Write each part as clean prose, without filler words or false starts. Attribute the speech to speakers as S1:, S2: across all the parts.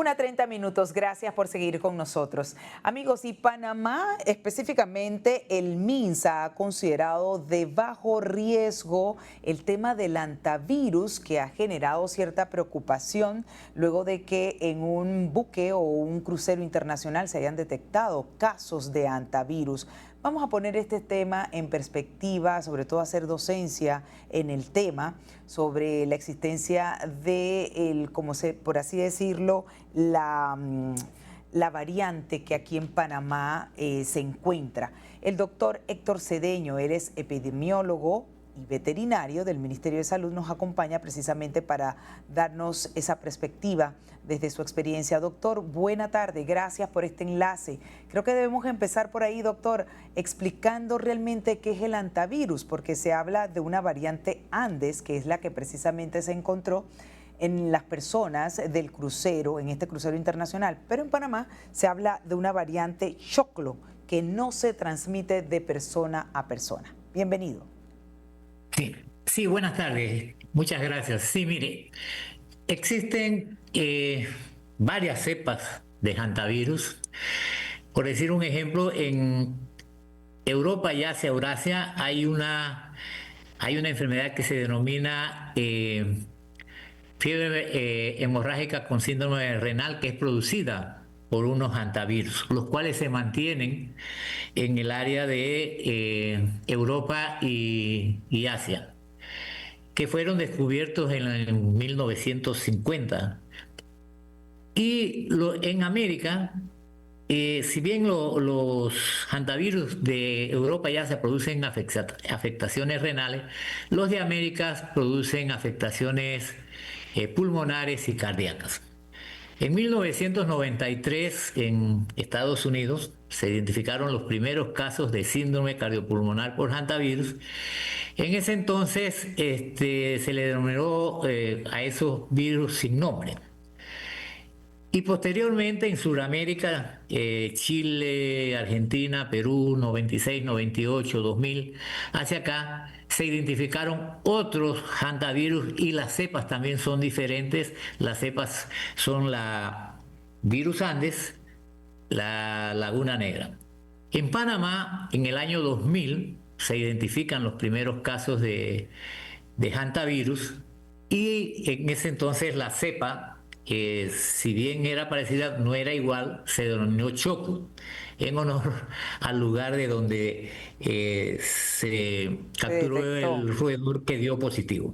S1: 1:30. Gracias por seguir con nosotros. Amigos, y Panamá, específicamente el MINSA, ha considerado de bajo riesgo el tema del hantavirus, que ha generado cierta preocupación luego de que en un buque o un crucero internacional se hayan detectado casos de hantavirus. Vamos a poner este tema en perspectiva, sobre todo hacer docencia en el tema sobre la existencia de, por así decirlo, la variante que aquí en Panamá se encuentra. El doctor Héctor Cedeño, él es epidemiólogo y veterinario del Ministerio de Salud, nos acompaña precisamente para darnos esa perspectiva desde su experiencia. Doctor, buena tarde, gracias por este enlace. Creo que debemos empezar por ahí, doctor, explicando realmente qué es el hantavirus, porque se habla de una variante Andes, que es la que precisamente se encontró en las personas del crucero, en este crucero internacional. Pero en Panamá se habla de una variante Choclo, que no se transmite de persona a persona. Bienvenido.
S2: Sí, buenas tardes. Muchas gracias. Sí, mire, existen varias cepas de hantavirus. Por decir un ejemplo, en Europa y Asia, Eurasia, hay una enfermedad que se denomina fiebre hemorrágica con síndrome renal, que es producida por unos hantavirus, los cuales se mantienen en el área de Europa y Asia, que fueron descubiertos en 1950. Y en América, si bien los hantavirus de Europa ya se producen afectaciones renales, los de América producen afectaciones pulmonares y cardíacas. En 1993, en Estados Unidos, se identificaron los primeros casos de síndrome cardiopulmonar por hantavirus. En ese entonces se le denominó a esos virus sin nombre. Y posteriormente en Sudamérica, Chile, Argentina, Perú, 96, 98, 2000, hacia acá, se identificaron otros hantavirus y las cepas también son diferentes. Las cepas son la virus Andes, la Laguna Negra. En Panamá, en el año 2000, se identifican los primeros casos de hantavirus y en ese entonces la cepa, si bien era parecida, no era igual, se denominó Choclo, en honor al lugar de donde se capturó el roedor que dio positivo.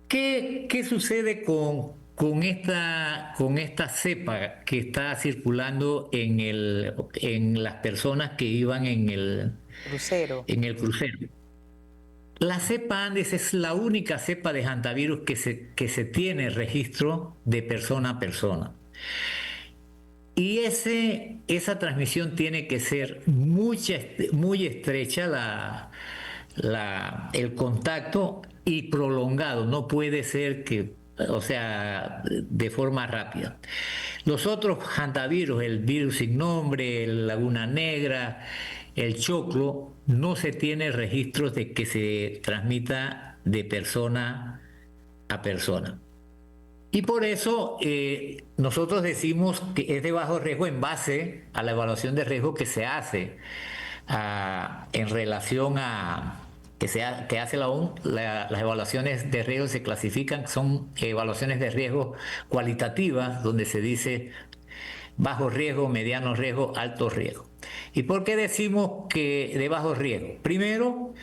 S2: ¿Qué sucede con esta cepa que está circulando en las personas que iban en el crucero? La cepa Andes es la única cepa de hantavirus que se tiene registro de persona a persona. Y esa transmisión tiene que ser muy estrecha el contacto y prolongado. No puede ser de forma rápida. Los otros hantavirus, el virus sin nombre, el Laguna Negra, el Choclo, no se tiene registros de que se transmita de persona a persona. Y por eso nosotros decimos que es de bajo riesgo en base a la evaluación de riesgo que se hace en relación a que hace la OMS. Las evaluaciones de riesgo se clasifican, son evaluaciones de riesgo cualitativas, donde se dice bajo riesgo, mediano riesgo, alto riesgo. ¿Y por qué decimos que de bajo riesgo? Primero,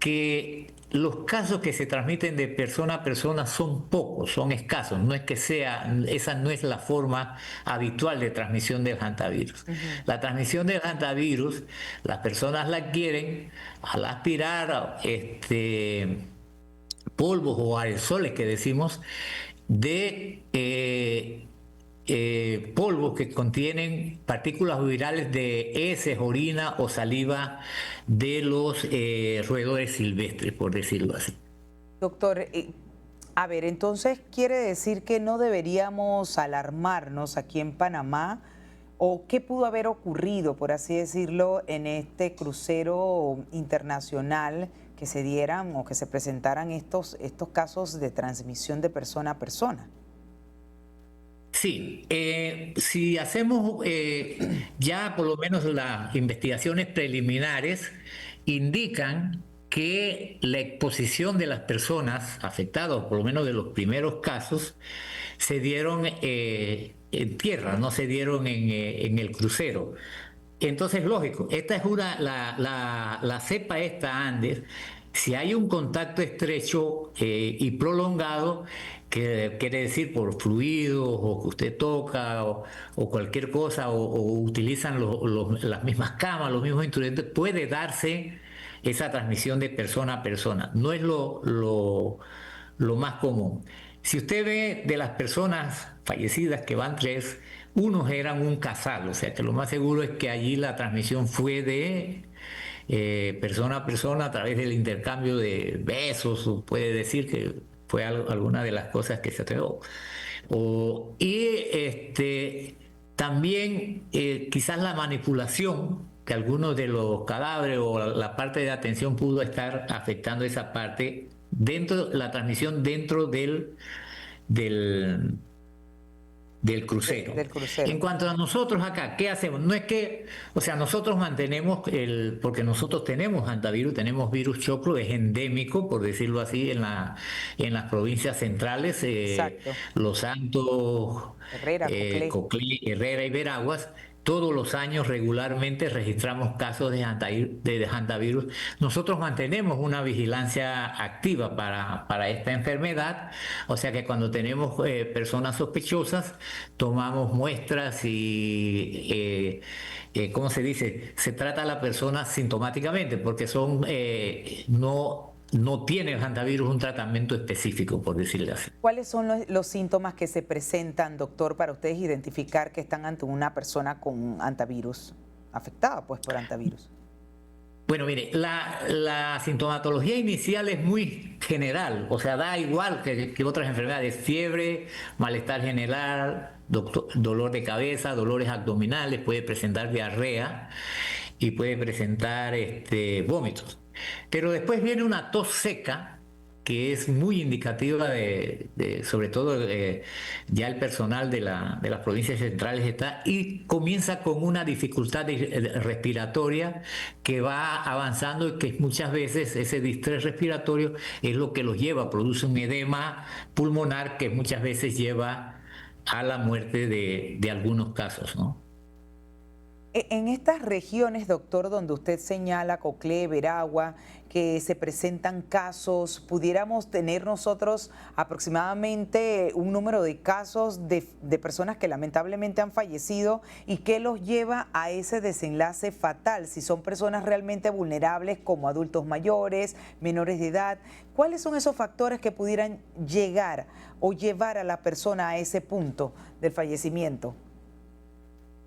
S2: que los casos que se transmiten de persona a persona son pocos, son escasos. No es que esa no es la forma habitual de transmisión del hantavirus. La transmisión del hantavirus, las personas la adquieren al aspirar polvos o aerosoles, que decimos, de polvos que contienen partículas virales de heces, orina o saliva de los roedores silvestres, por decirlo así.
S1: Doctor, a ver, entonces quiere decir que no deberíamos alarmarnos aquí en Panamá, o qué pudo haber ocurrido, por así decirlo, en este crucero internacional, que se dieran o que se presentaran estos casos de transmisión de persona a persona.
S2: Sí, si hacemos ya por lo menos las investigaciones preliminares indican que la exposición de las personas afectadas, por lo menos de los primeros casos, se dieron en tierra, no se dieron en el crucero. Entonces, lógico, esta es la cepa esta Andes, si hay un contacto estrecho y prolongado, que quiere decir por fluidos o que usted toca o cualquier cosa o utilizan las mismas camas, los mismos instrumentos, puede darse esa transmisión de persona a persona. No es lo más común. Si usted ve de las personas fallecidas, que van 3, unos eran un casal, o sea que lo más seguro es que allí la transmisión fue de persona a persona a través del intercambio de besos, o puede decir que fue alguna de las cosas que se atrevió. También quizás la manipulación, que algunos de los cadáveres o la parte de atención pudo estar afectando esa parte dentro, la transmisión dentro del, del crucero.
S1: Del crucero.
S2: En cuanto a nosotros acá, ¿qué hacemos? No es que, o sea, nosotros mantenemos porque nosotros tenemos hantavirus, tenemos virus choclo, es endémico, por decirlo así, en las provincias centrales, Los Santos,
S1: Herrera,
S2: Coclé, Herrera y Veraguas. Todos los años regularmente registramos casos de hantavirus. Nosotros mantenemos una vigilancia activa para esta enfermedad, o sea que cuando tenemos personas sospechosas, tomamos muestras y, ¿cómo se dice? Se trata a la persona sintomáticamente, porque no tiene el hantavirus un tratamiento específico, por decirle así.
S1: ¿Cuáles son los síntomas que se presentan, doctor, para ustedes identificar que están ante una persona con hantavirus, afectada pues por hantavirus?
S2: Bueno, mire, la sintomatología inicial es muy general, o sea, da igual que otras enfermedades: fiebre, malestar general, dolor de cabeza, dolores abdominales, puede presentar diarrea y puede presentar vómitos. Pero después viene una tos seca, que es muy indicativa sobre todo ya el personal de las provincias centrales está, y comienza con una dificultad respiratoria que va avanzando y que muchas veces ese distrés respiratorio es lo que los lleva, produce un edema pulmonar que muchas veces lleva a la muerte de algunos casos, ¿no?
S1: En estas regiones, doctor, donde usted señala, Coclé, Veragua, que se presentan casos, ¿pudiéramos tener nosotros aproximadamente un número de casos de personas que lamentablemente han fallecido y qué los lleva a ese desenlace fatal? Si son personas realmente vulnerables como adultos mayores, menores de edad, ¿cuáles son esos factores que pudieran llegar o llevar a la persona a ese punto del fallecimiento?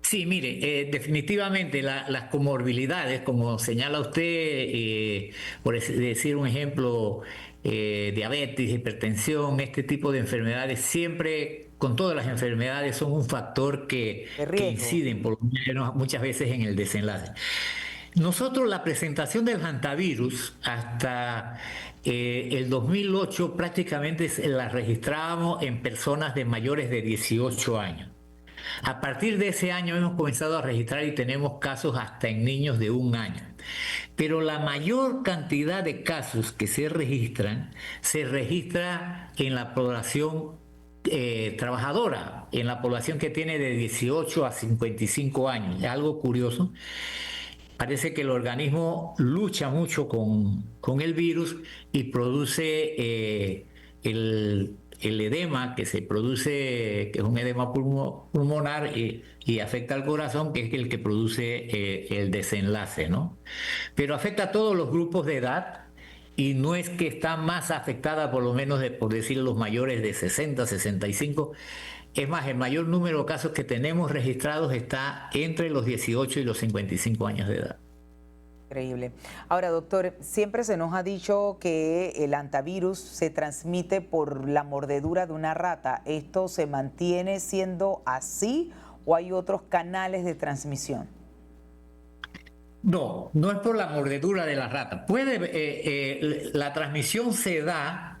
S2: Sí, mire, definitivamente las comorbilidades, como señala usted, por decir un ejemplo, diabetes, hipertensión, este tipo de enfermedades, siempre, con todas las enfermedades, son un factor que inciden por lo menos muchas veces en el desenlace. Nosotros la presentación del hantavirus hasta el 2008 prácticamente la registrábamos en personas de mayores de 18 años. A partir de ese año hemos comenzado a registrar y tenemos casos hasta en niños de 1 año. Pero la mayor cantidad de casos que se registra en la población trabajadora, en la población que tiene de 18 a 55 años. Es algo curioso. Parece que el organismo lucha mucho con el virus y produce el edema que se produce, que es un edema pulmonar y afecta al corazón, que es el que produce el desenlace, ¿no? Pero afecta a todos los grupos de edad y no es que está más afectada, por lo menos, por decir, los mayores de 60, 65. Es más, el mayor número de casos que tenemos registrados está entre los 18 y los 55 años de edad.
S1: Increíble. Ahora, doctor, siempre se nos ha dicho que el hantavirus se transmite por la mordedura de una rata. ¿Esto se mantiene siendo así o hay otros canales de transmisión?
S2: No es por la mordedura de la rata. La transmisión se da,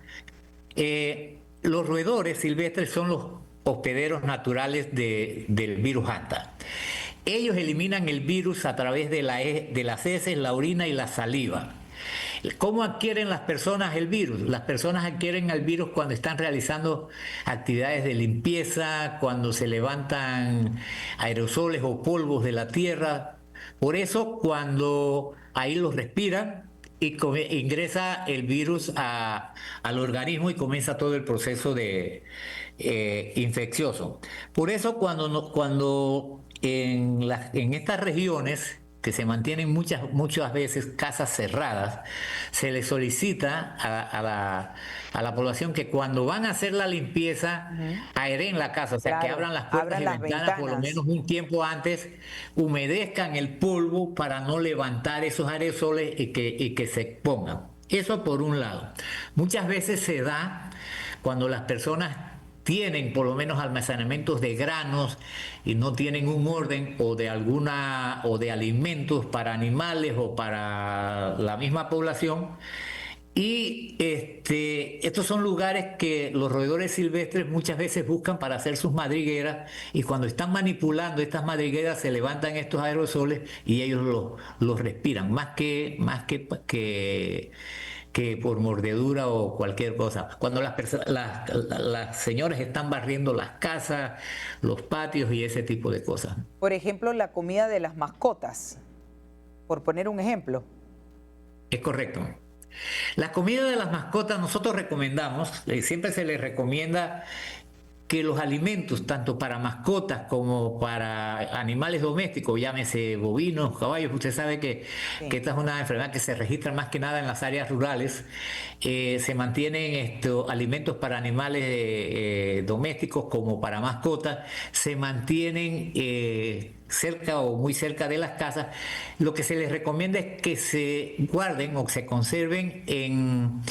S2: los roedores silvestres son hospederos naturales del virus hanta. Ellos eliminan el virus a través de las heces, la orina y la saliva. ¿Cómo adquieren las personas el virus? Las personas adquieren el virus cuando están realizando actividades de limpieza, cuando se levantan aerosoles o polvos de la tierra. Por eso, cuando ahí los respiran, y ingresa el virus al organismo y comienza todo el proceso infeccioso. Por eso, cuando en estas regiones que se mantienen muchas veces casas cerradas, se les solicita a la población que cuando van a hacer la limpieza, aeren la casa, o sea, que abran las puertas y ventanas por lo menos un tiempo antes, humedezcan el polvo para no levantar esos aerosoles y que se expongan. Eso por un lado. Muchas veces se da cuando las personas tienen por lo menos almacenamientos de granos y no tienen un orden o de alimentos para animales o para la misma población. Y estos son lugares que los roedores silvestres muchas veces buscan para hacer sus madrigueras, y cuando están manipulando estas madrigueras se levantan estos aerosoles y ellos los respiran, más que por mordedura o cualquier cosa. Cuando las señoras están barriendo las casas, los patios y ese tipo de cosas.
S1: Por ejemplo, la comida de las mascotas, por poner un ejemplo.
S2: Es correcto. La comida de las mascotas nosotros recomendamos, siempre se les recomienda que los alimentos, tanto para mascotas como para animales domésticos, llámese bovinos, caballos, usted sabe que esta es una enfermedad que se registra más que nada en las áreas rurales, se mantienen alimentos para animales domésticos como para mascotas, se mantienen cerca o muy cerca de las casas. Lo que se les recomienda es que se guarden o se conserven en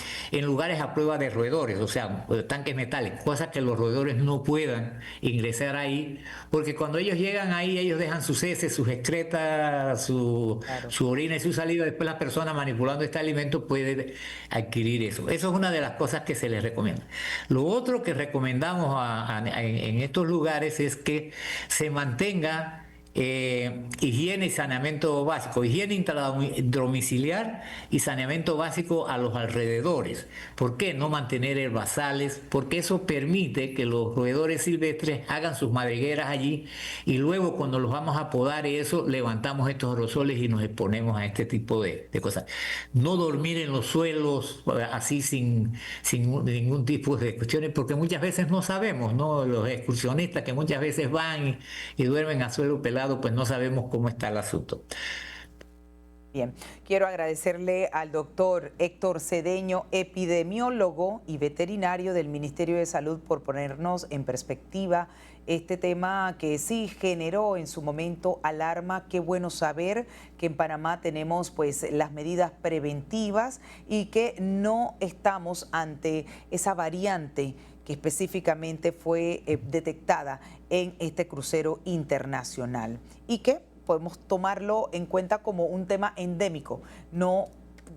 S2: lugares a prueba de roedores, o sea, tanques metálicos, cosas que los roedores no puedan ingresar ahí, porque cuando ellos llegan ahí, ellos dejan sus heces, sus excretas, su orina y su saliva. Después la persona manipulando este alimento puede adquirir eso. Eso es una de las cosas que se les recomienda. Lo otro que recomendamos en estos lugares es que se mantenga higiene y saneamiento básico, higiene intradomiciliar y saneamiento básico a los alrededores. ¿Por qué no mantener herbazales? Porque eso permite que los roedores silvestres hagan sus madrigueras allí, y luego cuando los vamos a podar y eso, levantamos estos aerosoles y nos exponemos a este tipo de cosas. No dormir en los suelos así sin ningún tipo de cuestiones, porque muchas veces no sabemos, ¿no? Los excursionistas que muchas veces van y duermen a suelo pelado, pues no sabemos cómo está el asunto.
S1: Bien, quiero agradecerle al doctor Héctor Cedeño, epidemiólogo y veterinario del Ministerio de Salud, por ponernos en perspectiva este tema que sí generó en su momento alarma. Qué bueno saber que en Panamá tenemos pues las medidas preventivas y que no estamos ante esa variante que específicamente fue detectada en este crucero internacional y que podemos tomarlo en cuenta como un tema endémico. No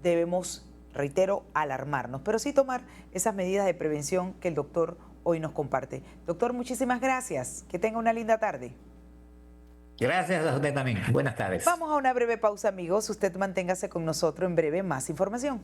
S1: debemos, reitero, alarmarnos, pero sí tomar esas medidas de prevención que el doctor hoy nos comparte. Doctor, muchísimas gracias. Que tenga una linda tarde.
S2: Gracias a usted también. Buenas tardes.
S1: Vamos a una breve pausa, amigos. Usted manténgase con nosotros. En breve, más información.